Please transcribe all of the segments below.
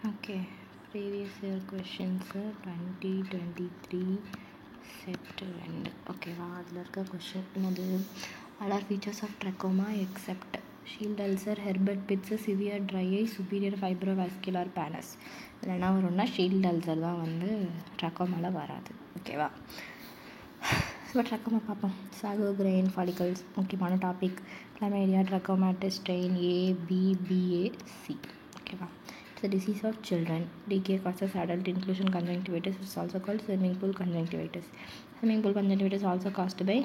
Okay, previous year questions 2023 set 2. ஓகேவா, அதில் இருக்க கொஷின் என்னது? All are features of trachoma except shield ulcer, Herbert Pitts, severe dry eye, superior fibrovascular pannus. இதில் என்ன வரும்னா shield ulcer தான் வந்து ட்ரக்கோமாவில் வராது. ஓகேவா, இப்போ ட்ரக்கோமா பார்ப்போம். சாகோ கிரெயின் ஃபாலிகல்ஸ் முக்கியமான topic. Chlamydia trachomatis strain ABBAC. ஓகேவா, the disease of children. Decay causes adult inclusion conjunctivitis. It's also called swimming pool conjunctivitis. Swimming pool conjunctivitis also caused by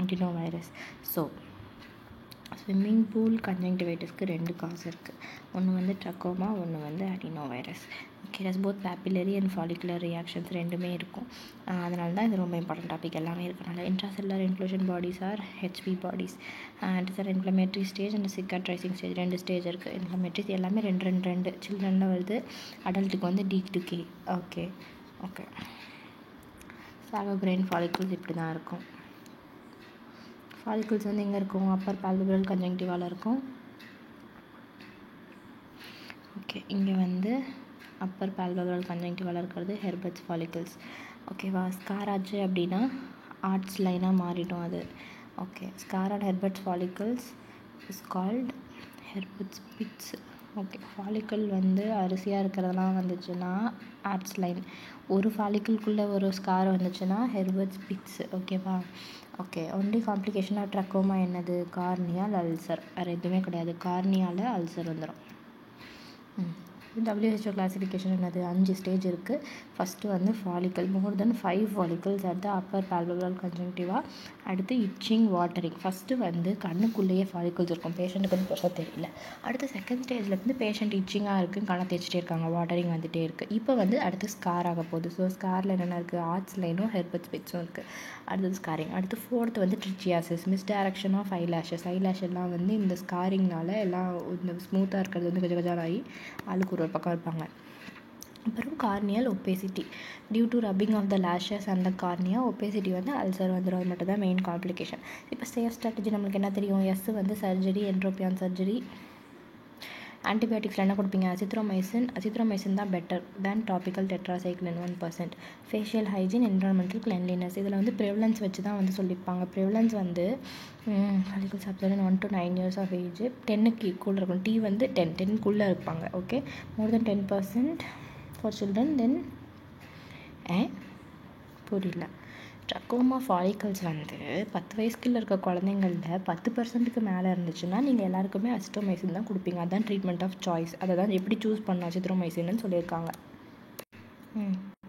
adenovirus. So swimming pool கன்ஜங்டிவைட்டிஸ்க்கு 2 cause இருக்குது. ஒன்று வந்து trachoma, ஒன்று வந்து adenovirus. Okay, does both papillary and follicular reactions ரெண்டுமே இருக்கும். அதனால தான் இது ரொம்ப இம்பார்ட்டன்ட் டாபிக். எல்லாமே இருக்கனால intracellular inclusion bodies are HB bodies. It's are inflammatory stage and cicatrising stage. 2 stage இருக்குது. இன்ஃப்ளமேட்ரிஸ் எல்லாமே 2 சில்ட்ரனில் வருது. அடல்ட்டுக்கு வந்து டிகே. Okay okay sago grain follicles இப்படி தான் இருக்கும். ஃபாலிகல்ஸ் வந்து எங்கே இருக்கும்? அப்பர் பால்பெப்ரல் கன்ஜங்டிவாவில் இருக்கும். ஓகே, இங்கே வந்து அப்பர் பால்பெப்ரல் கன்ஜங்டிவாவில் இருக்கிறது ஹெர்பர்ட்ஸ் ஃபாலிகல்ஸ். ஓகேவா, ஸ்கார் ஆச்சு அப்படின்னா ஆர்ட்ஸ் லைனாக மாறிடும் அது. Okay, scar on Herbert's follicles is called Herbert's pits. Okay, follicle வந்து அரிசியாக இருக்கிறதெல்லாம் வந்துச்சுன்னா ஆர்ட்ஸ் லைன். ஒரு ஃபாலிக்கல்குள்ளே ஒரு ஸ்கார் வந்துச்சுன்னா ஹெர்பர்ட்ஸ் பிட்ஸ். ஓகேவா, okay. Only complication of trachoma என்னது? Corneal ulcer. வேறு எதுவுமே கிடையாது. கார்னியாவில் அல்சர் வந்துடும். WHO கிளாசிஃபிகேஷன் என்னது? 5 ஸ்டேஜ் இருக்குது. ஃபஸ்ட்டு வந்து follicle, more than 5 follicles at the upper palpebral conjunctiva. அடுத்து இச்சிங், வாட்டரிங். ஃபஸ்ட்டு வந்து கண்ணுக்குள்ளேயே ஃபாலிக்கல்ஸ் இருக்கும், பேஷண்ட்டுக்கு வந்து பெருசாக தெரியல. அடுத்து செகண்ட் ஸ்டேஜில் வந்து பேஷண்ட் இச்சிங்காக இருக்குது, கண்ணை தேய்ச்சிட்டே இருக்காங்க, வாட்டரிங் வந்துகிட்டே இருக்குது. இப்போ வந்து அடுத்து ஸ்கார் ஆக போகுது. ஸோ ஸ்காரில் என்னென்ன இருக்குது? ஆர்ட்ஸ் லைனும் ஹெர்பர்ட்ஸ் பிட்ஸும் இருக்குது. அடுத்தது ஸ்காரிங். அடுத்து ஃபோர்த்து வந்து ட்ரிச்சியாசிஸ், மிஸ்டைரக்ஷன் ஆஃப் ஐலாஷஸ். ஐலாஷ் எல்லாம் வந்து இந்த ஸ்காரிங்னால எல்லாம் இந்த ஸ்மூத்தாக இருக்கிறது வந்து கொஞ்சம் கொஞ்சம் ஆகி ஆளுக்கு ஒரு பக்கம் இருப்பாங்க. அப்புறம் corneal opacity due to rubbing of the lashes and the cornea. Opacity வந்து அல்சர் வந்துடும். அது மட்டும் தான் மெயின் காம்ப்ளிகேஷன். இப்போ சேஃப் ஸ்ட்ராட்டஜி நம்மளுக்கு என்ன தெரியும்? எஸ் வந்து சர்ஜரி, என்ட்ரோபியான் சர்ஜரி. ஆன்டிபயோட்டிக்ஸில் என்ன கொடுப்பீங்க? அசித்ரோமைசின் தான் better than topical tetracycline 1%. Facial hygiene, environmental cleanliness. இதில் வந்து ப்ரிவலன்ஸ் வச்சு தான் வந்து சொல்லியிருப்பாங்க. ப்ரிவலன்ஸ் வந்து ஃபாலிகல்ஸ் அப்சர்வன் 1 to 9 years ஆஃப் ஏஜ் 10க்கு ஈக்குவல் இருக்கும். T வந்து 10க்குள்ளே இருப்பாங்க. Okay, more than 10% for children. Then புரியல. ட்ரக்கோமா ஃபாலிகல்ஸ் வந்து 10 வயசுக்குள்ள இருக்க குழந்தைங்களில் 10%க்கு மேலே இருந்துச்சுன்னா நீங்கள் எல்லாருக்குமே அசித்ரோமைசின் தான் கொடுப்பீங்க. அதுதான் ட்ரீட்மெண்ட் ஆஃப் சாய்ஸ். அதை தான் எப்படி சூஸ் பண்ண அசித்ரோமைசின்னு சொல்லியிருக்காங்க.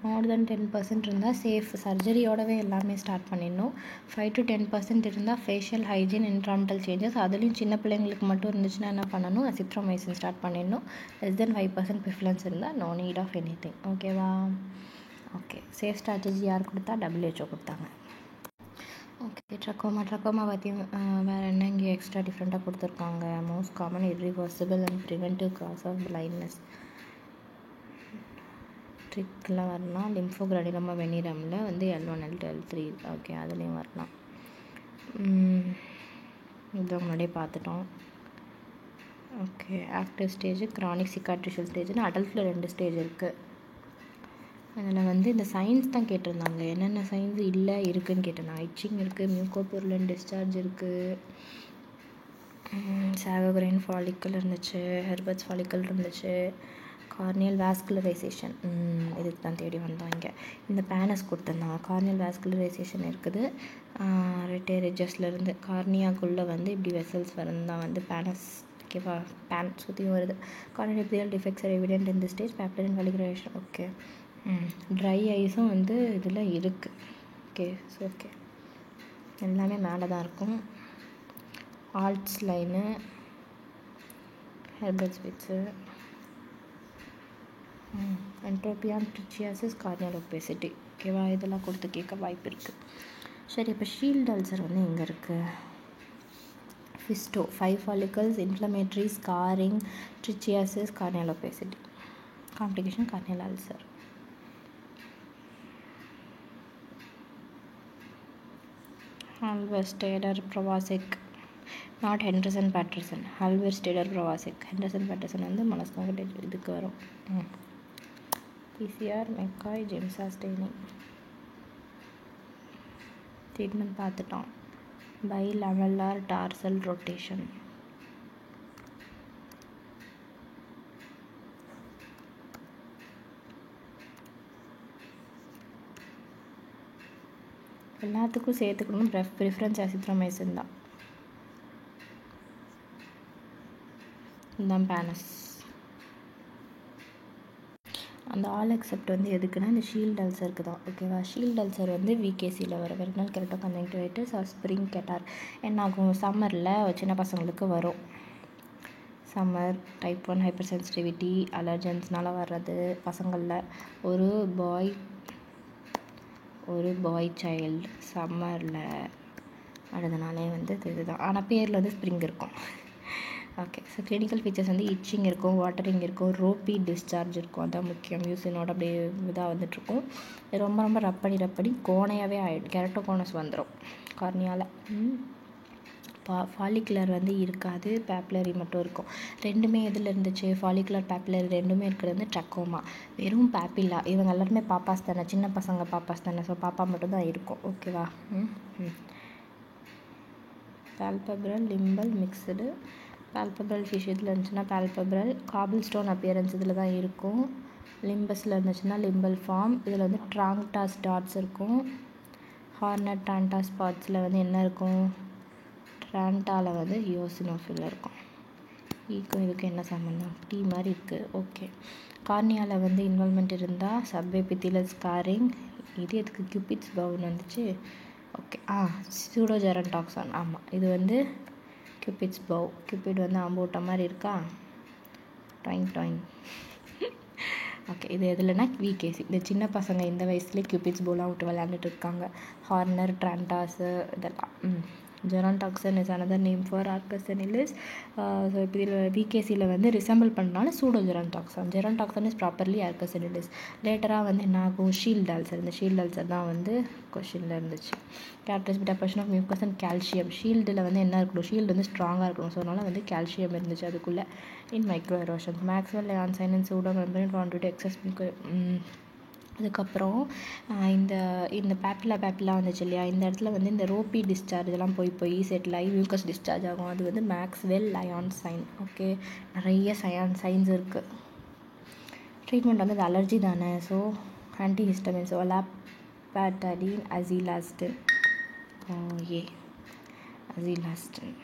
மோர் தென் 10% இருந்தால் சேஃப். சர்ஜரியோடவே எல்லாமே ஸ்டார்ட் பண்ணிடணும். 5 to 10% இருந்தால் ஃபேஷியல் ஹைஜீன், என்விரான்மெண்டல் சேஞ்சஸ். அதுலேயும் சின்ன பிள்ளைங்களுக்கு மட்டும் இருந்துச்சுன்னா என்ன பண்ணணும்? அசித்ரோமைசின் ஸ்டார்ட் பண்ணிடணும். லெஸ் தென் 5% ப்ரிஃபரன்ஸ் இருந்தால் no need of anything. ஓகேவா, ஓகே. சேஃப் ஸ்ட்ராட்டஜி யார் கொடுத்தா? WHO கொடுத்தாங்க. ஓகே, ட்ரக்கோமா பற்றி வேறு என்ன இங்கே எக்ஸ்ட்ரா டிஃப்ரெண்ட்டாக கொடுத்துருக்காங்க? Most common irreversible and preventive cause of blindness. ட்ரிக்லாம் வரலாம். லிம்ஃபோகிரானிலோமா வெனிரமில் வந்து L1, L2, L3. ஓகே, அதுலேயும் வரலாம். இதை முன்னாடியே பார்த்துட்டோம். Okay, active stage, chronic cicatricial ஸ்டேஜ்னு அடல்ட்டில் 2 ஸ்டேஜ் இருக்குது. அதில் வந்து இந்த சயின்ஸ் தான் கேட்டிருந்தாங்க. என்னென்ன சயின்ஸ் இல்லை இருக்குதுன்னு கேட்டிருந்தாங்க. இச்சிங் இருக்குது, மியூகோபொருளன் டிஸ்சார்ஜ் இருக்குது, சாகோ கிரெயின் ஃபாலிக்கல் இருந்துச்சு, ஹெர்பர்ட்ஸ் ஃபாலிக்கல் இருந்துச்சு, கார்னியல் வாஸ்குலரைசேஷன். இதுக்கு தான் தேடி வந்தாங்க. இந்த பேனஸ் கொடுத்துருந்தாங்க. கார்னியல் வாஸ்குலரைசேஷன் இருக்குது. ரெட்டேரிஜஸ்லேருந்து கார்னியாக்குள்ளே வந்து இப்படி வெசல்ஸ் வரந்தான் வந்து பேனஸ். ஓகேவா, பேன் சுற்றியும் வருது. Corneal epithelial defects are evident in the stage. பேப்லரின் வாலிகுலேஷன். ஓகே, ட்ரை ஐஸும் வந்து இதில் இருக்குது. ஓகே, ஸோ ஓகே எல்லாமே மேலே தான் இருக்கும். ஆல்ட்ஸ் லைனு, ஹெர்பர்ட்ஸ் பிட்ஸு, என்ட்ரோபியான், ட்ரிச்சியாசிஸ், கார்னியல் ஒபேசிட்டி. ஓகேவா, இதெல்லாம் கொடுத்து கேட்க வாய்ப்பு இருக்குது. சரி, இப்போ ஷீல்டு அல்சர் வந்து எங்கே இருக்குது? FISTO, 5 follicles, inflammatory, scarring, trichiasis, corneal opacity. Complication corneal ulcer. Alvestair, Provasic, not Henderson Patterson, Halberstaedter Prowazek. Henderson Patterson வந்து மனஸ்காக இதுக்கு வரும். PCR McCoy Giemsa staining. Treatment பார்த்துட்டோம். Bilamellar tarsal rotation. எல்லாத்துக்கும் சேர்த்துக்கணும் ப்ரிஃபரன்ஸ் அசித்ரோமைசின் தான். இதுதான் பேனஸ். அந்த ஆல் எக்ஸப்ட் வந்து எதுக்குன்னா இந்த ஷீல்டு அல்சருக்கு தான். ஓகேவா? ஷீல்டு அல்சர் வந்து விகேசியில் வர வெரினல் கெரட்டோகன்ஜங்க்டிவைட்டிஸ் ஆர் ஸ்ப்ரிங் கெட்டார் என்ன ஆகும்? சம்மரில் சின்ன பசங்களுக்கு வரும். சம்மர், டைப் 1 ஹைப்பர் சென்சிட்டிவிட்டி, அலர்ஜன்ஸ்னால வர்றது பசங்களில். ஒரு பாய் சைல்டு சம்மரில் அடுத்தனாலே வந்து இதுதான். ஆனால் பேரில் வந்து ஸ்ப்ரிங் இருக்கும். ஓகே. ஸோ கிளினிக்கல் ஃபீச்சர்ஸ் வந்து இச்சிங் இருக்கும், வாட்டரிங் இருக்கும், ரோப்பி டிஸ்சார்ஜ் இருக்கும். அதான் முக்கியம். யூசினோட அப்படியே இதாக வந்துட்டுருக்கும். ரொம்ப ரொம்ப ரப் பண்ணி கோணையாகவே ஆகிடும். கெரட்டோகோனஸ் வந்துடும் கார்னியாவில். ஃபாலிகுலர் வந்து இருக்காது, பேப்புலரி மட்டும் இருக்கும். ரெண்டுமே எதில் இருந்துச்சு? ஃபாலிகுலர் பேப்புலரி ரெண்டுமே இருக்கிறது வந்து ட்ரக்கோமா. வெறும் பேப்பில்லா. இவங்க எல்லாருமே பாப்பாஸ் தானே, சின்ன பசங்க பாப்பாஸ் தானே. ஸோ பாப்பா மட்டும்தான் இருக்கும். ஓகேவா? Palpebral limbal mixed. பால்பெப்ரல் ஃபிஷ் இதில் இருந்துச்சுன்னா பால்பெப்ரல். காபிள் ஸ்டோன் அப்பியரன்ஸ் இதில் தான் இருக்கும். லிம்பஸில் இருந்துச்சுன்னா லிம்பல் ஃபார்ம். இதில் வந்து ட்ராங்டாஸ் டாட்ஸ் இருக்கும். ஹார்னட் ட்ராண்டா ஸ்பாட்ஸில் வந்து என்ன இருக்கும்? ட்ராண்டாவில் வந்து யோசினோஃபில் இருக்கும். இதுக்கும் என்ன சம்மந்தம்? டீ மாதிரி இருக்குது. ஓகே. கார்னியாவில் வந்து இன்வால்மெண்ட் இருந்தால் சப்எபித்திலல் ஸ்காரிங். இது எதுக்கு கியூபிட்ஸ் பவுன் வந்துச்சு? ஓகே. சூடோஜெரன்டாக்சான். ஆமாம், இது வந்து கியூபிட்ஸ் பவ். கியூபிட் வந்து அம்பூட்ட மாதிரி இருக்கா? டாயிங். ஓகே. இது எதுலன்னா விகேசி. இந்த சின்ன பசங்க இந்த வயசுலேயே கியூபிட்ஸ் பவுலாம் விட்டு விளையாண்டுட்டு இருக்காங்க. ஹார்னர், ட்ராண்டாஸு இதெல்லாம். Gerontoxon is another name for arcus senilis. So இப்போ இதில் விகேசியில் வந்து ரிசம்பிள் பண்ணனால pseudo gerontoxon. Gerontoxon is properly arcus senilis. லேட்டராக வந்து என்ன ஆகும்? Shield ulcer. இந்த ஷீல்டு அல்சர் தான் வந்து கொஷினில் இருந்துச்சு. Characteristic deposition of mucus and calcium. ஷீல்டில் வந்து என்ன இருக்கணும்? ஷீல்டு வந்து ஸ்ட்ராங்காக இருக்கணும். ஸோ அதனால் வந்து கால்சியம் இருந்துச்சு அதுக்குள்ளே. In micro erosions Maxwell Lyons sign and pseudo membrane contribute excess. அதுக்கப்புறம் இந்த பேப்பிலா வந்துச்சு இல்லையா? இந்த இடத்துல வந்து இந்த ரோப்பி டிஸ்சார்ஜ் இதெல்லாம் போய் செட்டில் ஆகி மியூக்கஸ் டிஸ்சார்ஜ் ஆகும். அது வந்து மேக்ஸ்வெல் லயான் சைன். ஓகே. நிறைய சைன்ஸ் இருக்குது. ட்ரீட்மெண்ட் வந்து அது அலர்ஜி தானே. So antihistamine. ஸோ லாபேட்டடின், அசிலாஸ்டின். அசிலாஸ்டின்.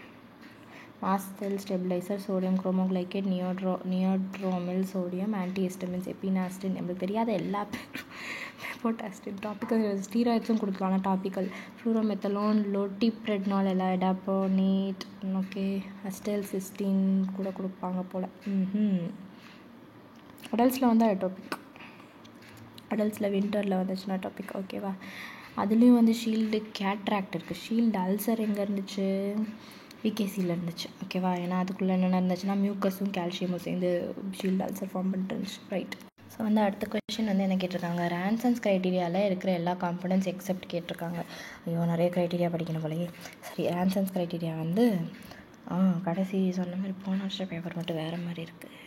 மாஸ்ட் செல் ஸ்டெபிலைசர், சோடியம் குரோமோக்ளைகேட், நியோட்ரோமில் சோடியம், ஆன்டிஹிஸ்டமின்ஸ், எபினாஸ்டின். நம்மளுக்கு தெரியாத எல்லா பெப்போடாஸ்டின். டாபிக்கல் ஸ்டீராய்ட்ஸும் கொடுக்கலாம். ஆனால் டாபிக்கல் ஃப்ளூரோமெத்தலோன், லோட்டிப்ரெட்னால், எல்லாம் எடாப்போனேட். ஓகே. அஸ்டெல் சிஸ்டின் கூட கொடுப்பாங்க போல். அடல்ட்ஸில் வந்து டாபிக். அடல்ட்ஸில் வின்டரில் வந்துச்சுன்னா டாபிக். ஓகேவா? அதுலேயும் வந்து ஷீல்டு கேட்ராக்ட் இருக்குது. ஷீல்டு அல்சர் எங்கே இருந்துச்சு? விகேசியில் இருந்துச்சு. ஓகேவா? ஏன்னா அதுக்குள்ளே என்னென்ன இருந்துச்சுன்னா மியூக்கஸும் கால்சியமும் சேர்ந்து ஷீல்டு அல்சர் ஃபார்ம் பண்ணிட்டு இருந்துச்சு. ரைட். ஸோ வந்து அடுத்த கொஸ்டின் வந்து என்ன கேட்டிருக்காங்க? ரான்சன்ஸ் க்ரைட்டீரியாவில் இருக்கிற எல்லா காம்பனன்ட்ஸ் எக்ஸப்ட் கேட்டிருக்காங்க. ஐயோ, நிறைய க்ரைட்டீரியா படிக்கணும் போலயே. சரி, ரான்சன்ஸ் க்ரைட்டீரியா வந்து கடைசி சொன்ன மாதிரி போன வருஷம் பேப்பர் மட்டும் வேறு மாதிரி இருக்குது.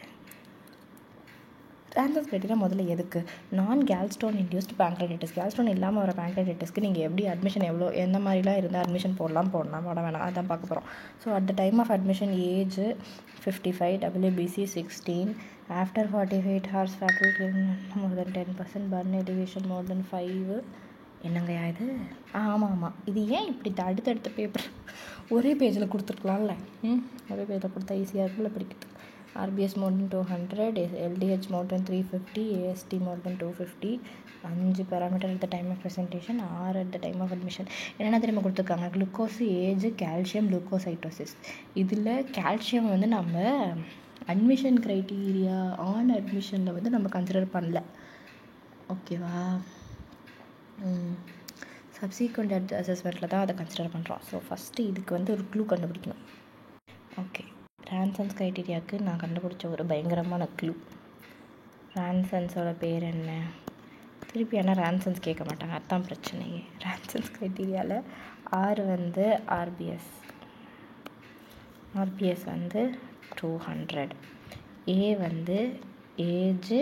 ரான்சன்ஸ் க்ரைட்டீரியா முதல்ல எதுக்கு? நான் கேல்ஸ்டோன் இன்டியூஸ்ட் பேங்க்ரைட்டிஸ். கேல்ஸ்டோன் இல்லாமல் வர பேங்க்ரைட்டிஸ்க்கு நீங்கள் எப்படி அட்மிஷன் எந்த மாதிரிலாம் இருந்தால் அட்மிஷன் போட வேணாம். அதான் பார்க்க போகிறோம். So at the time of admission age 55, WBC 16, after 48 hours faculty more than 10%, BUN elevation more than 5. என்னங்கய்யா இது? ஆமாம். இது ஏன் இப்படி அடுத்தடுத்த பேப்பர் ஒரே பேஜில் கொடுத்துருக்கலாம்ல? ஒரே பேஜில் கொடுத்தா ஈஸியாக இருக்குல்ல படிக்கிறது. RBS more than 200, LDH more than 350, AST more than 250, 5 parameter at the time of presentation, 6 at the time of admission. என்னென்ன தெரியுமா கொடுத்துருக்காங்க? Glucose, age, calcium, leucocytosis. இதில் கால்சியம் வந்து நம்ம அட்மிஷன் க்ரைட்டீரியா அட்மிஷனில் வந்து நம்ம கன்சிடர் பண்ணல. ஓகேவா? சப்சீக்வெண்ட் அசஸ்மெண்ட்டில் தான் அதை கன்சிடர் பண்ணுறோம். ஸோ ஃபஸ்ட்டு இதுக்கு வந்து ஒரு க்ளூ கண்டுபிடிக்கணும். ஓகே. ரான்சன்ஸ் க்ரைட்டீரியாவுக்கு நான் கண்டுபிடிச்ச ஒரு பயங்கரமான க்ளூ. ரான்சன்ஸோட பேர் என்ன? திருப்பி ஆனால் ரான்சன்ஸ் கேட்க மாட்டாங்க, அதுதான் பிரச்சனையே. ரான்சன்ஸ் க்ரைட்டீரியாவில் 6 வந்து RBS, ஆர்பிஎஸ் வந்து 200. ஏ வந்து ஏஜ்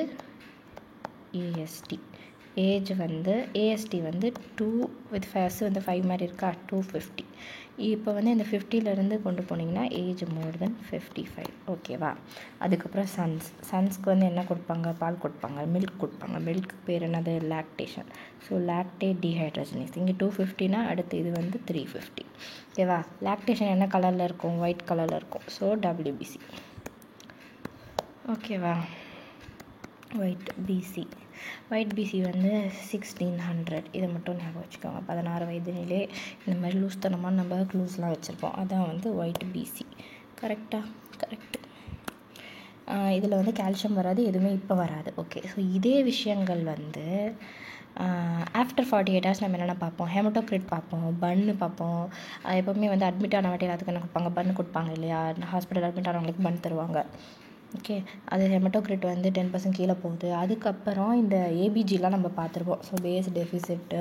ஏஎஸ்டி வந்து ஏஎஸ்டி வந்து 2 வித் ஃபர்ஸ்ட் வந்து 5 மாதிரி இருக்கா 250. இப்போ வந்து இந்த 50லேருந்து கொண்டு போனீங்கன்னா ஏஜ் மோர் தென் 55. ஓகேவா? அதுக்கப்புறம் சன்ஸ்க்கு வந்து என்ன கொடுப்பாங்க? பால் கொடுப்பாங்க, மில்க் கொடுப்பாங்க. மில்க் பேர் என்னது? லாக்டேஷன். So lactate dehydrogenase. இங்கே 250னா அடுத்து இது வந்து 350. ஓகேவா? லாக்டேஷன் என்ன கலரில் இருக்கும்? ஒயிட் கலரில் இருக்கும். So WBC. ஓகேவா? ஒயிட் பிசி வந்து 1600. இதை மட்டும் ஞாபகம் வச்சுக்கோங்க. 16 வயதினிலே இந்த மாதிரி லூஸ்தனமாக நம்ம க்ளூஸ்லாம் வச்சுருப்போம். அதான் வந்து ஒயிட் பிசி. கரெக்டாக? கரெக்டு. இதில் வந்து கால்சியம் வராது, எதுவுமே இப்போ வராது. ஓகே, ஸோ இதே விஷயங்கள் வந்து ஆஃப்டர் 48 hours நம்ம என்னென்ன பார்ப்போம்? ஹெமட்டோக்ரிட் பார்ப்போம், பன்னு பார்ப்போம். எப்போவுமே வந்து அட்மிட் ஆன வாட்டி எல்லாத்துக்கும் என்ன கொடுப்பாங்க? பன்னு கொடுப்பாங்க இல்லையா? ஹாஸ்பிட்டல் அட்மிட் ஆனவங்களுக்கு பன் தருவாங்க. ஓகே, அது ஹெமட்டோக்ரிட் வந்து 10% கீழே போகுது. அதுக்கப்புறம் இந்த ஏபிஜிலாம் நம்ம பார்த்துருப்போம். So base deficit,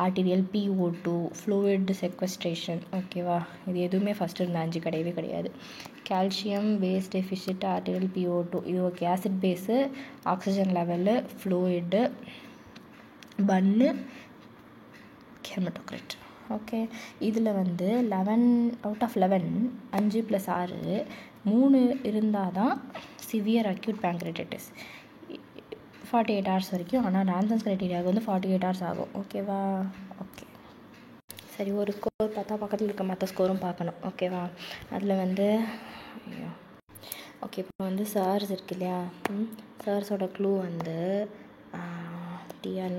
arterial PO2, fluid sequestration. ஓகேவா? இது எதுவுமே ஃபஸ்ட்டு இருந்த 5 கிடையவே கிடையாது. Calcium, base deficit, arterial PO2. இது okay. Acid base, oxygen level, fluid, BUN, haematocrit. Okay, இதில் வந்து 11 out of 11 5 + 6 3 இருந்தால் தான் சிவியர் அக்யூட் பேங்க்ரியாட்டிஸ் 48 hours வரைக்கும். ஆனால் ரான்சன்ஸ் க்ரைட்டீரியாவுக்கு வந்து 48 hours ஆகும். ஓகேவா? ஓகே, சரி. ஒரு ஸ்கோர் பார்த்தா பக்கத்தில் இருக்க மற்ற ஸ்கோரும் பார்க்கணும். ஓகேவா? அதில் வந்து ஓகே, இப்போ வந்து சார்ஸ் இருக்கு இல்லையா? சார்ஸோட க்ளூ வந்து டிஆர்.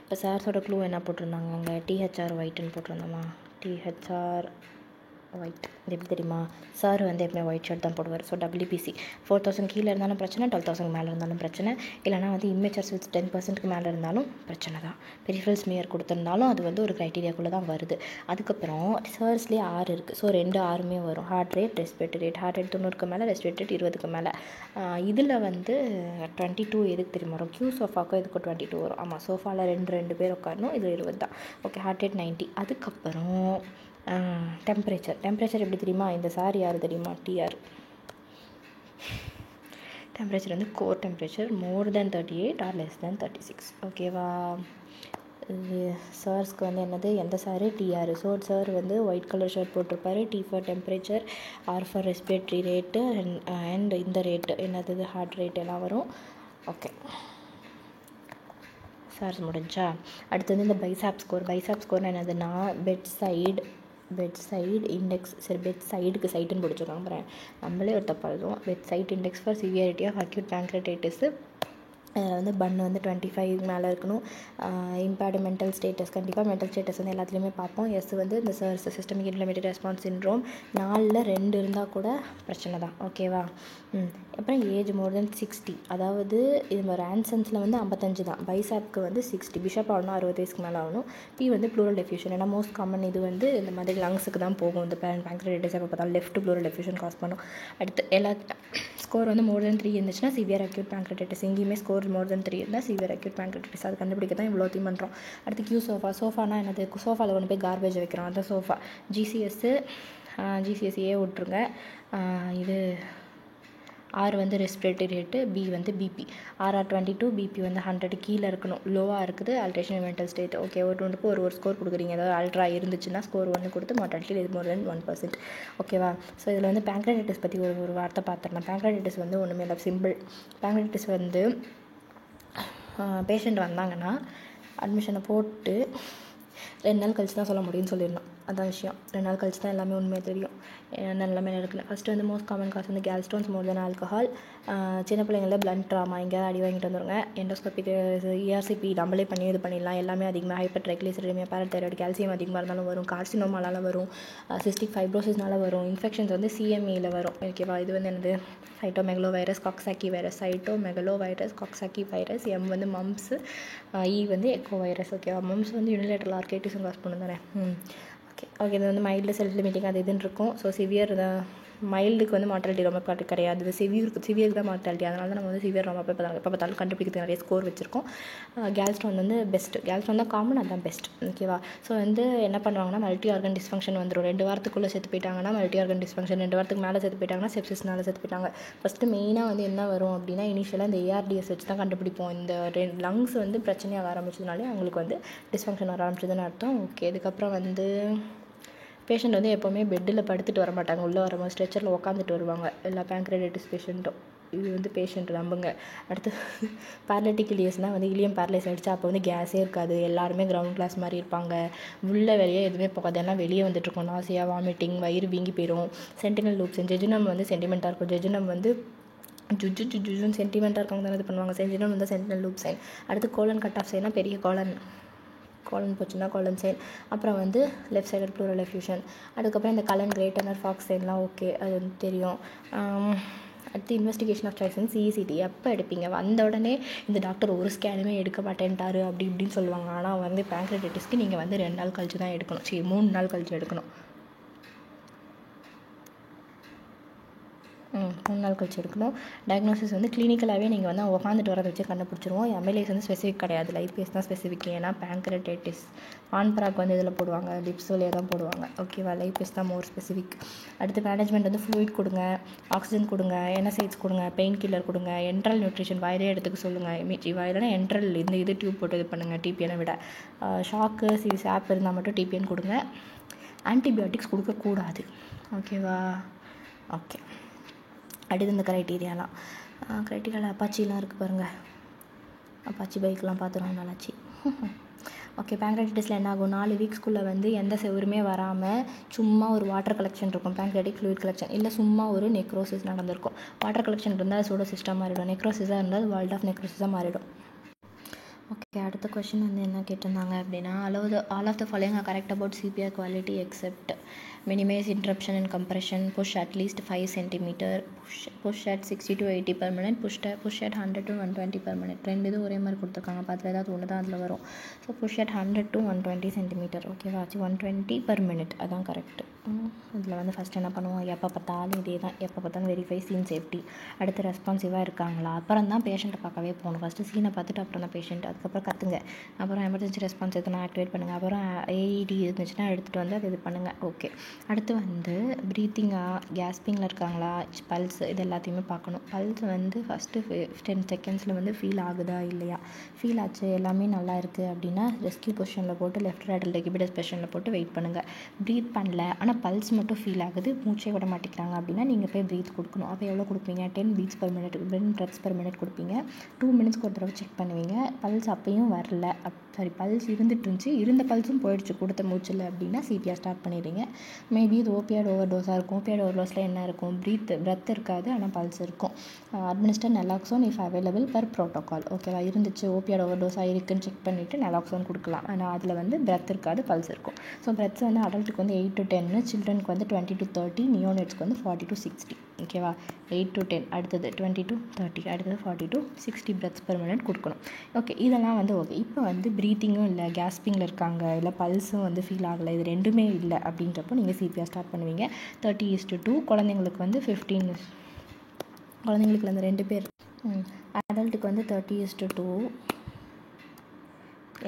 இப்போ சார்ஸோட க்ளூ என்ன போட்டிருந்தாங்க? அங்கே THR ஒயிட்டுன்னு போட்டிருந்தோமா? THR white. இது எப்படி தெரியுமா? சார் வந்து எப்பவுமே ஒயிட் ஷர்ட் தான் போடுவார். ஸோ WBC 4000 கீழே இருந்தாலும் பிரச்சனை, 12000 மேலே இருந்தாலும் பிரச்சனை. இல்லைனா வந்து இமேச்சர்ஸ் வித் 10% மேலே இருந்தாலும் பிரச்சனை தான். பெரிஃபரல் ஸ்மியர் கொடுத்துருந்தாலும் அது வந்து ஒரு க்ரைட்டீரியாக்குள்ளே தான் வருது. அதுக்கப்புறம் சார்ஸ்லேயே 6 இருக்குது. ஸோ 2 6மே வரும். Heart rate, respiratory rate. Heart rate 90க்கு மேலே, ரெஸ்பிரேட்டரி 20க்கு மேலே. இதில் வந்து 22 எதுக்கு தெரியுமா வரும்? க்யூ சோஃபாக்கும் இதுக்கு 22 வரும். ஆமாம், சோஃபாவில் 2 பேர் உட்காரணும். இது 20 தான். Okay, heart rate 90. அதுக்கப்புறம் டெம்பரேச்சர் எப்படி தெரியுமா? இந்த சார் யார் தெரியுமா? TR. டெம்பரேச்சர் வந்து கோர் டெம்பரேச்சர் மோர் தென் 38 ஆர் லெஸ் தென் 36. ஓகேவா? சார்ஸ்க்கு வந்து என்னது? எந்த சாரு? TR. ஸோ சார் வந்து ஒயிட் கலர் ஷர்ட் போட்டிருப்பாரு. T for temperature, R for respiratory rate, and இந்த ரேட்டு என்னது? ஹார்ட் ரேட் எல்லாம் வரும். ஓகே, சார்ஸ் முடிஞ்சா? அடுத்து வந்து இந்த பைசாப் ஸ்கோர்னால் என்னதுன்னா பெட் சைடு இண்டெக்ஸ். சரி, பெட் சைடுக்கு சைட்டுன்னு பிடிச்சிருக்காங்க பாருங்க. நம்மளே ஒரு தப்பாக எழுதுவோம். Bed side index for severity of acute pancreatitis. அதில் வந்து பன்னு வந்து 25 மேலே இருக்கணும். இம்பேர்டு மென்டல் ஸ்டேட்டஸ், கண்டிப்பாக மென்டல் ஸ்டேட்டஸ் வந்து எல்லாத்துலேயுமே பார்ப்போம். எஸ் வந்து இந்த சிஸ்டமிக் இன்ஃப்ளமேட்டரி ரெஸ்பான்ஸ் சிண்ட்ரோம் 4ல் 2 இருந்தால் கூட பிரச்சனை தான். ஓகேவா? அப்புறம் ஏஜ் மோர் தென் 60. அதாவது இது ரான்சன்ஸில் வந்து 55 தான். பைசாப்க்கு வந்து 60. பிஷப் ஆகணும் 60 வயசுக்கு மேலே ஆகணும். P வந்து ப்ளூரல் டெஃப்யூஷன். ஏன்னா மோஸ்ட் காமன் இது வந்து இந்த மாதிரி லங்ஸுக்கு தான் போகும். இந்த பேங்க்ரியாட்டிஸ் எப்போ பார்த்தாலும் லெஃப்ட் ப்ளூரல் டெஃப்யூஷன் காஸ் பண்ணும். அடுத்து எல்லா ஸ்கோர் வந்து மோர் தென் 3 இருந்துச்சுன்னா சிவியர் அக்யூட் பேங்க்ரியாட்டிஸ். எங்கேயுமே ஸ்கோர் மோர் தென் 3 இருந்தால் சிவியர் அக்யூட் பேங்க்ரியாட்டிஸ். அது கண்டுபிடிக்க தான் இவ்வளோத்தையும் பண்ணுறோம். அடுத்து க்யூ சோஃபானா என்னது? சோஃபாவில் கொண்டு போய் கார்பேஜ் வைக்கிறோம். அதான் சோஃபா. GCSஏ விட்ருங்க. இது R வந்து ரெஸ்பிரேட்டரி ரேட்டு, B வந்து BP. RR 22, BP வந்து 100 கீழே இருக்கணும். லோவாக இருக்குது. Alteration mental state. ஓகே, ஒன்றுக்கு ஒரு ஸ்கோர் கொடுக்குறீங்க. ஏதாவது அல்ட்ரா இருந்துச்சுன்னா ஸ்கோர் 1 கொடுத்து மார்டாலிட்டி இது மோர் தென் 1%. ஓகேவா? ஸோ இதில் வந்து பேங்க்ரியாட்டிஸ் பற்றி ஒரு வார்த்தை பார்த்துடலாம். பேங்க்ரியாட்டிஸ் வந்து ஒன்றுமே இல்லை, சிம்பிள். பேங்க்ரியாட்டிஸ் வந்து பேஷண்ட் வந்தாங்கன்னா அட்மிஷனை போட்டு 2 நாள் கழிச்சு தான் சொல்ல முடியும்னு சொல்லிடணும். அதான் விஷயம். 2 நாள் கழிச்சு தான் எல்லாமே உண்மையாக தெரியும். எல்லாமே இருக்குல்ல. ஃபஸ்ட்டு வந்து மோஸ்ட் காமன் காஸ் வந்து கேல் ஸ்டோன்ஸ் மோர் தென் ஆல்கஹால். சின்ன பிள்ளைங்களில் பிளட் ட்ராமா எங்கேயாவது அடி வாங்கிட்டு வந்துருங்க. எண்டோஸ்கோபிக் ERCP நம்மளே பண்ணி இது பண்ணிடலாம். எல்லாமே அதிகமாக ஹைப்பர் ட்ரைக்ளிசரிடிமியா, பேராதைராய்டு, கால்சியம் அதிகமாக இருந்தாலும் வரும். கார்சினோமாலால் வரும். சிஸ்டிக் ஃபைப்ரோசிஸ்னால வரும். இன்ஃபெக்ஷன்ஸ் வந்து CMEயில் வரும். ஓகேவா? இது வந்து என்னது? Cytomegalovirus, coxsackie virus. Cytomegalovirus, coxsackie virus. M வந்து மம்ப்ஸு, E வந்து எக்கோ வைரஸ். ஓகேவா? மம்ப்ஸ் வந்து யூனிலேட்ரல் ஆர்கைட்டிஸும் காஸ் பண்ணும் தானே. ஓகே, இது வந்து மைல்டு செல்ஃப் லிமிட்டிங் அது இதுன்னு இருக்கும். ஸோ சிவியர் மைல்டுக்கு வந்து மார்ட்டாலிட்டி ரொம்ப கிடையாது, இது சிவியருக்கு தான் மார்ட்டாலிட்டி. அதனால தான் நம்ம வந்து சிவியர் ரொம்ப எப்போ பார்த்தாலும் கண்டுபிடிக்கிறதுக்கு நிறைய ஸ்கோர் வச்சுருக்கோம். கேல்ஸ்டோன் வந்து பெஸ்ட்டு, கேல்ஸ்டோன் தான் காமன், அதுதான் பெஸ்ட். ஓகேவா? ஸோ வந்து என்ன பண்ணுவாங்கன்னா மல்டி ஆர்கன் டிஸ்ஃபங்க்ஷன் வந்துடும். 2 வாரத்துக்குள்ளே செத்து போயிட்டாங்கன்னா மல்டி ஆர்கன் டிஸ்ஃபங்க்ஷன், 2 வாரத்துக்கு மேலே செத்து போயிட்டாங்கன்னா செப்சிஸ்னால செத்து போயிட்டாங்க. ஃபஸ்ட்டு மெயினாக வந்து என்ன வரும் அப்படின்னா இனிஷியலாக இந்த ஏஆர்டிஎஸ் வச்சு தான் கண்டுபிடிப்போம். இந்த லங்ஸ் வந்து பிரச்சனையாக ஆரம்பிச்சதுனாலே அவங்களுக்கு வந்து டிஸ்ஃபங்க்ஷன் வர ஆரம்பிச்சதுன்னு அர்த்தம். ஓகே, இதுக்கப்புறம் வந்து பேஷண்ட் வந்து எப்போவுமே பெட்டில் படுத்துட்டு வர மாட்டாங்க, உள்ளே வரும்போது ஸ்ட்ரெச்சரில் உட்காந்துட்டு வருவாங்க எல்லா பேங்க்ரைட்டிஸ் பேஷண்ட்டும். இது வந்து பேஷண்ட் நம்புங்க. அடுத்து பேரலிட்டிக் இலியஸ்னால் வந்து இலியம் பேரலைஸ் ஆகிடுச்சா அப்போ வந்து கேஸே இருக்காது, எல்லாருமே கிரவுண்ட் கிளாஸ் மாதிரி இருப்பாங்க, உள்ள வெளியே எதுவுமே போகாது, எல்லாம் வெளியே வந்துட்டுருக்கோம், நாசியா, வாமிட்டிங், வயிறு வீங்கி போயிடும். சென்டினல் லூப்ஸ், ஜெஜுனம் வந்து சென்டிமெண்ட்டாக இருக்கும், ஜெஜுனம் வந்து ஜுஜுன்னு சென்டிமெண்ட்டாக இருக்கவங்க தானே இது பண்ணுவாங்க. ஜெஜுனம் வந்து சென்டினல் லூப் சைன். அடுத்து கோலன் கட் ஆஃப் சைனா பெரிய கோலன் போச்சுன்னா கோலன் சைன். அப்புறம் வந்து லெஃப்ட் சைடட் ப்ளூரல் எஃப்யூஷன். அதுக்கப்புறம் இந்த கலன் கிரேட்டனர் ஃபாக்ஸ் சைன்லாம் ஓகே, அது வந்து தெரியும். அடுத்து இன்வெஸ்டிகேஷன் ஆஃப் சாய்ஸ் வந்து சிஇசிடி எப்போ எடுப்பீங்க? வந்த உடனே இந்த டாக்டர் ஒரு ஸ்கேனுமே எடுக்க மாட்டேன்ட்டாரு அப்படி இப்படின்னு சொல்லுவாங்க. ஆனால் வந்து பேங்க்ரைட்டிஸ்க்கு நீங்கள் வந்து 2 நாள் கழிச்சு தான் எடுக்கணும், 3 நாள் கழிச்சு எடுக்கணும். 3 நாள் கழிச்சு எடுக்கணும். டயக்னோசிஸ் வந்து கிளினிக்கலாகவே நீங்கள் வந்து உட்காந்துட்டு வரதை வச்சு கண்டுபிடிச்சிருவோம். எம்எல்ஏஸ் வந்து ஸ்பெசிஃபிக் கிடையாது, லைஃபேஸ் தான் ஸ்பெசிஃபிக். ஏன்னா பேங்க்ரைட்டிஸ் பான்பராக் வந்து இதில் போடுவாங்க, லிப்ஸ் வழியாக தான் போடுவாங்க. ஓகேவா? லைஃபேஸ் தான் மோர் ஸ்பெசிஃபிக். அடுத்து மேனேஜ்மெண்ட் வந்து ஃப்ளூயிட் கொடுங்க, ஆக்சிஜன் கொடுங்க, என்எஸ்ஐட்ஸ் கொடுங்க, பெயின் கில்லர் கொடுங்க, என்ட்ரல் நியூட்ரிஷன் வாயிலே எடுத்துக்க சொல்லுங்கள். வாயிலனா என்ட்ரல் இது டியூப் போட்டு இது பண்ணுங்கள் டிபிஎனை விட. ஷாக்கு சாப் இருந்தால் மட்டும் டிபிஎன் கொடுங்க. ஆன்டிபயோட்டிக்ஸ் கொடுக்கக்கூடாது. ஓகேவா? ஓகே, அடுத்து இந்த க்ரைட்டீரியாவில் அப்பாச்சிலாம் இருக்குது பாருங்கள். அப்பாச்சி பைக்லாம் பார்த்துருவோம் நல்லாச்சு. ஓகே, பேங்க்ரைட்டிஸில் என்ன ஆகும்? 4 வீக்ஸ்க்குள்ளே வந்து எந்த செவருமே வராமல் சும்மா ஒரு வாட்டர் கலெக்ஷன் இருக்கும், பேங்க்ரைட்டிக் ஃப்ளூயிட் கலெக்ஷன். இல்லை சும்மா ஒரு நெக்ரோசிஸ் நடந்திருக்கும். வாட்டர் கலெக்ஷன் இருந்தால் சூடோசிஸ்டாக மாறிடும், நெக்ரோசிஸாக இருந்தால் வேர்ல்ட் ஆஃப் நெக்ரோசிஸாக மாறிடும். ஓகே, அடுத்த கொஷின் வந்து என்ன கேட்டிருந்தாங்க அப்படின்னா all of the following are correct about CPR quality except minimize interruption and compression, push at least 5 cm, push at 60 to 80 per minute, push at 100 to 120 per minute. 2 இது ஒரே மாதிரி கொடுத்துருக்காங்க, பார்த்து ஏதாவது ஒன்று தான் அதில் வரும். So push at 100 to 120 cm. ஓகேவா? 120 per minute, அதான் கரெக்டு. இதில் வந்து ஃபஸ்ட் என்ன பண்ணுவோம்? எப்போ பார்த்தாலும் இதே தான், எப்போ பார்த்தாலும் வெரிஃபை சீன் சேஃப்டி. அடுத்து ரெஸ்பான்சிவாக இருக்காங்களா, அப்புறம் தான் பேஷண்ட்டை பார்க்கவே போகணும். ஃபஸ்ட்டு சீனை பார்த்துட்டு அப்புறம் தான் பேஷண்ட், அதுக்கப்புறம் கற்றுங்க, அப்புறம் எமர்ஜென்சி ரெஸ்பான்ஸ் எதுனா ஆக்டிவேட் பண்ணுங்கள், அப்புறம் ஏஇடி இருந்துச்சுன்னா எடுத்துகிட்டு வந்து அது இது பண்ணுங்கள். ஓகே, அடுத்து வந்து ப்ரீத்திங்காக கேஸ்பிங்கில் இருக்காங்களா, பல்ஸ், இது எல்லாத்தையுமே பார்க்கணும். பல்ஸ் வந்து ஃபஸ்ட்டு 10 செகண்ட்ஸில் வந்து ஃபீல் ஆகுதா இல்லையா, ஃபீல் ஆச்சு எல்லாமே நல்லா இருக்குது அப்படின்னா ரெஸ்கியூ பொசிஷனில் போட்டு லெஃப்ட் ரைட்டில் டெகிபிடஸ் பொசிஷனில் போட்டு வெயிட் பண்ணுங்கள். ப்ரீத் பண்ணல ஆனால் பல்ஸ் மட்டும் ஃபீல் ஆகுது, மூச்சே விட மாட்டேங்கிறாங்க அப்படின்னா நீங்கள் போய் ப்ரீத் கொடுக்கணும். அப்போ எவ்வளோ கொடுப்பீங்க? 10 beats per minute, 10 breaths per minute கொடுப்பீங்க. 2 minutesக்கு ஒரு தடவை செக் பண்ணுவீங்க. பல்ஸ் அப்பையும் வரல, பல்ஸ் இருந்துட்டு இருந்துச்சு, இருந்த பல்ஸும் போயிடுச்சு கொடுத்த மூச்சில் அப்படின்னா சிபிஆர் ஸ்டார்ட் பண்ணிடுறீங்க. மேபி இது ஓபியாய்டு ஓவர் டோஸாக இருக்கும். ஓபியாய்டு ஓவர் டோஸில் என்ன இருக்கும்? பிரெத் இருக்காது ஆனால் பல்ஸ் இருக்கும். Administer naloxone if available per protocol. ஓகேவா? இருந்துச்சு ஓபியாய்டு ஓவர் டோஸாக இருக்குன்னு செக் பண்ணிவிட்டு நெலாக்சோன் கொடுக்கலாம். ஆனால் அதில் வந்து பிரெத் இருக்காது, பல்ஸ் இருக்கும். ஸோ பிரெத்ஸ் வந்து அடல்ட்டுக்கு வந்து 8 to 10, சில்ட்ரனுக்கு வந்து 20 to 30, நியோனேட்ஸ்க்கு வந்து 40 to 60. ஓகேவா? 8 to 10, அடுத்தது 20 to 30, அடுத்தது 40 to 60 breaths per minute கொடுக்கணும். ஓகே, இதெல்லாம் வந்து ஓகே. இப்போ வந்து ப்ரீத்திங்கும் இல்லை, கேஸ்பிங்கில் இருக்காங்க, இல்லை பல்ஸும் வந்து ஃபீல் ஆகலை, இது ரெண்டுமே இல்லை அப்படின்றப்போ நீங்கள் சிபிஆர் ஸ்டார்ட் பண்ணுவீங்க. 30:2. குழந்தைங்களுக்கு வந்து 15, குழந்தைங்களுக்கு அந்த 2 பேர். அடல்ட்டுக்கு வந்து 30:2,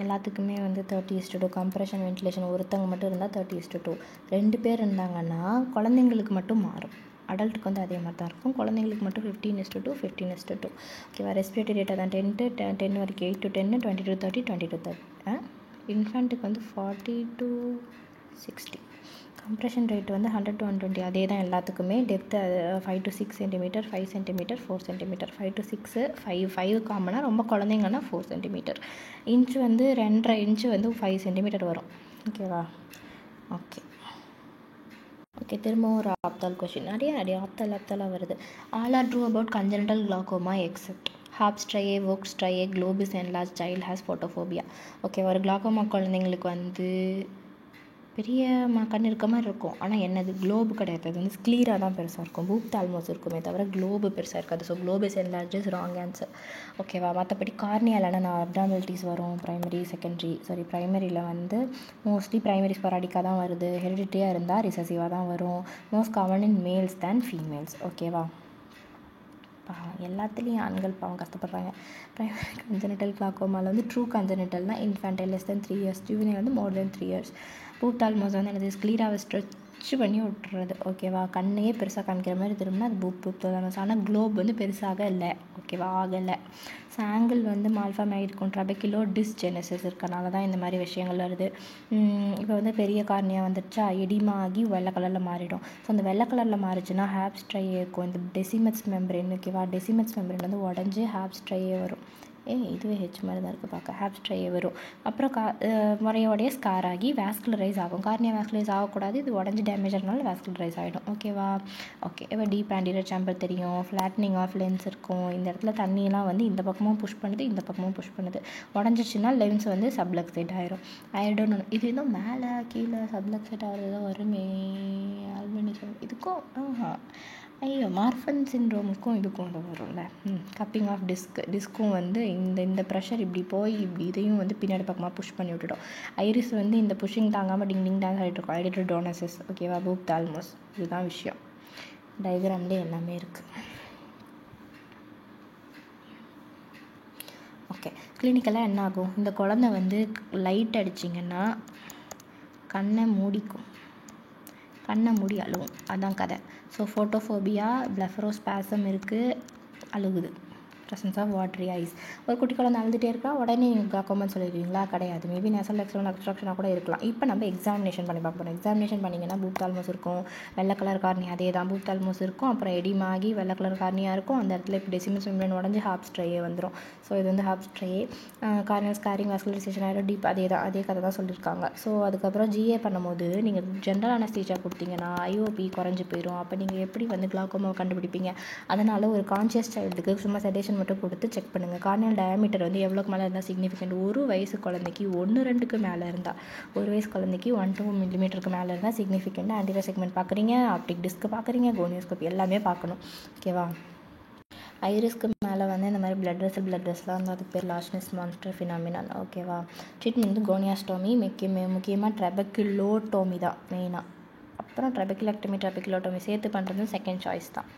எல்லாத்துக்குமே வந்து 30:2. கம்ப்ரெஷன் வென்டிலேஷன் ஒருத்தவங்க மட்டும் இருந்தால் 30:2. 2 பேர் இருந்தாங்கன்னா குழந்தைங்களுக்கு மட்டும் மாறும். அடல்ட்டுக்கு வந்து அதே மாதிரி தான் இருக்கும், குழந்தைங்களுக்கு மட்டும் 15:2, 15:2. ஓகேவா? ரெஸ்பிரேட்டரி ரேட் அதான் 10 to 10 வரைக்கும், 8 to 10, 20 to 30, 20 to 30. இன்ஃபேண்ட்டுக்கு வந்து 40 to 60. கம்ப்ரெஷன் ரேட் வந்து 100 to 120, அதே தான் எல்லாத்துக்குமே. Depth 5 to 6 cm, 5 cm, 4 cm. 5 to 6, 5 காமனாக, ரொம்ப குழந்தைங்கன்னா 4 cm. இன்ச்சு வந்து 2.5 inch வந்து 5 cm வரும். ஓகேவா? ஓகே ஓகே திரும்பவும் ஒரு ஆப்தால் கொஷின். நிறைய ஆப்தாலாக வருது. All are true about congenital glaucoma except Haab's striae, Vogt's striae, globe is enlarge child has photophobia. Okay, ஒரு கிளாக்கோமா குழந்தைங்களுக்கு வந்து பெரிய கண் இருக்க மாதிரி இருக்கும், ஆனால் என்னது குளோபு கிடையாது, அது வந்து ஸ்க்ளீரா தான் பெருசாக இருக்கும். பூப்தால்மோஸ் இருக்குமே தவிர குளோபு பெருசாக இருக்காது. So Globe is enlarge wrong answer. ஓகேவா? மற்றபடி கார்னியாவில் நான் அப்டாமிலிட்டிஸ் வரும் ப்ரைமரியில் வந்து மோஸ்ட்லி ப்ரைமரி ஸ்பொராடிக்காக தான் வருது. ஹெரிடிட்டியாக இருந்தால் ரிசசிவாக தான் வரும். Most common in males than females. ஓகேவா? எல்லாத்துலேயும் ஆண்கள் பாவம் கஷ்டப்படுறாங்க. ப்ரைமரி கன்ஜெனிட்டல் கிளாக்கோமாவில் வந்து ட்ரூ கன்ஜெனிட்டல்னால் infantile less than 3 years, juvenile வந்து மோர் தென் 3 years. பூப்தால்மோஸ் வந்து எனது ஸ்க்ளீராவை ஸ்ட்ரெச் பண்ணி விட்டுறது. ஓகேவா? கண்ணையே பெருசாக காமிக்கிற மாதிரி திரும்பினா அது பூப்தால்மோஸ். ஆனால் குளோப் வந்து பெருசாக இல்லை. ஓகேவா? ஆகலை. ஸோ ஆங்கிள் வந்து மால்ஃபார்ம் இருக்கும். ட்ரபெக்கிலோ டிஸ்ஜெனசிஸ் இருக்கனால தான் இந்த மாதிரி விஷயங்கள் வருது. இப்போ வந்து பெரிய கார்னியா வந்துடுச்சா, எடிமா ஆகி வெள்ளை கலரில் மாறிடும். ஸோ அந்த வெள்ளை கலரில் மாறிச்சுன்னா ஹேப்ஸ் ட்ரையே இருக்கும். இந்த டெசிமெட்ஸ் மெம்பரேன். ஓகேவா? டெசிமெட்ஸ் மெம்பரேன் வந்து உடஞ்சி ஹேப்ஸ் ட்ரையே வரும். இதுவே ஹெச் மாதிரி தான் இருக்குது பார்க்க. ஹேப்ஸ் ட்ரையே வரும். அப்புறம் முறையோடைய ஸ்கார் ஆகி வேஸ்குலரைஸ் ஆகும். கார்னியா வேஸ்குலரைஸ் ஆகக்கூடாது, இது உடஞ்சி டேமேஜ் ஆனாலும் வேஸ்குலரைஸ் ஆகிடும். ஓகேவா? ஓகே. இப்போ டீப் ஆன்டீரியர் சேம்பர் தெரியும். ஃப்ளாட்னிங் ஆஃப் லென்ஸ் இருக்கும். இந்த இடத்துல தண்ணியெல்லாம் வந்து இந்த பக்கமும் புஷ் பண்ணுது, இந்த பக்கமும் புஷ் பண்ணுது. உடஞ்சிச்சுன்னா லென்ஸ் வந்து சப்லக்ஸேட் ஆயிரும். ஐடோன் இது இன்னும் மேலே கீழே சப்லக்ஸேட் ஆகிறது தான் வருமே. ஆல்பினிசம் இதுக்கும் மார்ஃபன் சிண்ட்ரோமுக்கும் இதுக்கும் வரும்ல. கப்பிங் ஆஃப் டிஸ்க்கும் வந்து இந்த ப்ரெஷர் இப்படி போய் இப்படி இதையும் வந்து பின்னாடி பக்கமாக புஷ் பண்ணி விட்டுட்டோம். ஐரிஸ் வந்து இந்த புஷிங் தாங்காமல் டிங் டான்ஸ் ஆகிட்டு இருக்கும். ஐடியோடோனசிஸ். ஓகேவா? பூப்தால்மோஸ். இதுதான் விஷயம். டயக்ராம்லேயே எல்லாமே இருக்குது. ஓகே. கிளினிக்கெல்லாம் என்ன ஆகும்? இந்த குழந்தை வந்து லைட் அடிச்சிங்கன்னா கண்ணை மூடிக்கும், கண்ணை மூடி அழுவும். அதான் கதை. ஸோ ஃபோட்டோஃபோபியா, பிளெஃபரோஸ்பாசம் இருக்குது, அழுகுது. Presence of watery eyes. ஒரு குட்டி குழந்தை அழுதுகிட்டே இருக்கா, உடனே நீங்கள் கிளாக்கோமான்னு சொல்லிடுவீங்களா? கிடையாது. மேபி நேசல் எக்ஸ்டர்னல் அப்ஸ்ட்ரக்ஷனாக கூட இருக்கலாம். இப்போ நம்ம எக்ஸாமினேஷன் பண்ணி பார்க்க போகிறோம். எக்ஸாமினேஷன் பண்ணிங்கன்னா பூப்தால்மோஸ் இருக்கும், வெள்ளை கலர் கார்னியா அதே தான் பூப்தால்மோஸ் இருக்கும், அப்புறம் எடிமாகி வெள்ளை கலர் கார்னியா இருக்கும். அந்த இடத்துல இப்போ டெசிமஸ் மெம்பரேன் உடஞ்சி ஹாப்ஸ் ட்ரையே வந்துடும். ஸோ இது வந்து ஹாப்ஸ் ட்ரையே. கார்னியல் ஸ்காரிங் வாஸ்குலரைசேஷன் ஆகிடும். டீப் அதே கதை தான் சொல்லியிருக்காங்க. ஸோ அதுக்கப்புறம் ஜிஏ பண்ணும்போது நீங்கள் ஜென்ரல் அனஸ்தீசியா கொடுத்தீங்கன்னா ஐஓபி குறைஞ்சி போயிடும். அப்போ நீங்கள் எப்படி வந்து கிளாக்கோமாவை கண்டுபிடிப்பீங்க? அதனால் ஒரு கான்ஷியஸ் சைல்டுக்கு சும்மா செடேஷன் மட்டும் கொடுத்து செக் பண்ணுங்கள். கார்னியல் டயாமீட்டர் வந்து எவ்வளோக்கு மேலே இருந்தால் சிக்னிஃபிகண்ட்? 1 வயசு குழந்தைக்கு 1-2க்கு மேலே இருந்தால், 1 வயசு குழந்தைக்கு 1-2 மில்லிமீட்டருக்கு மேலே இருந்தால் சிக்னிஃபிகண்ட். ஆன்டீரியர் செக்மெண்ட் பார்க்குறீங்க, ஆப்டிக் டிஸ்க் பார்க்குறீங்க, கோனியோஸ்கோப் எல்லாமே பார்க்கணும். ஓகேவா? ஐரிஸ்க்கு மேலே வந்து இந்த மாதிரி பிளட் வெசல்லாம் வந்து அதுக்கு பேர் லார்ஜ்னஸ் மான்ஸ்டர் ஃபினாமினான். ஓகேவா? ட்ரீட்மெண்ட் வந்து கோனியாஸ்டோமி, முக்கியமாக ட்ரெபெக்கிலோட்டோமி தான் மெயினாக. அப்புறம் ட்ரெபெக்கிலோட்டோமி சேர்த்து பண்ணுறது செகண்ட் சாய்ஸ் தான்.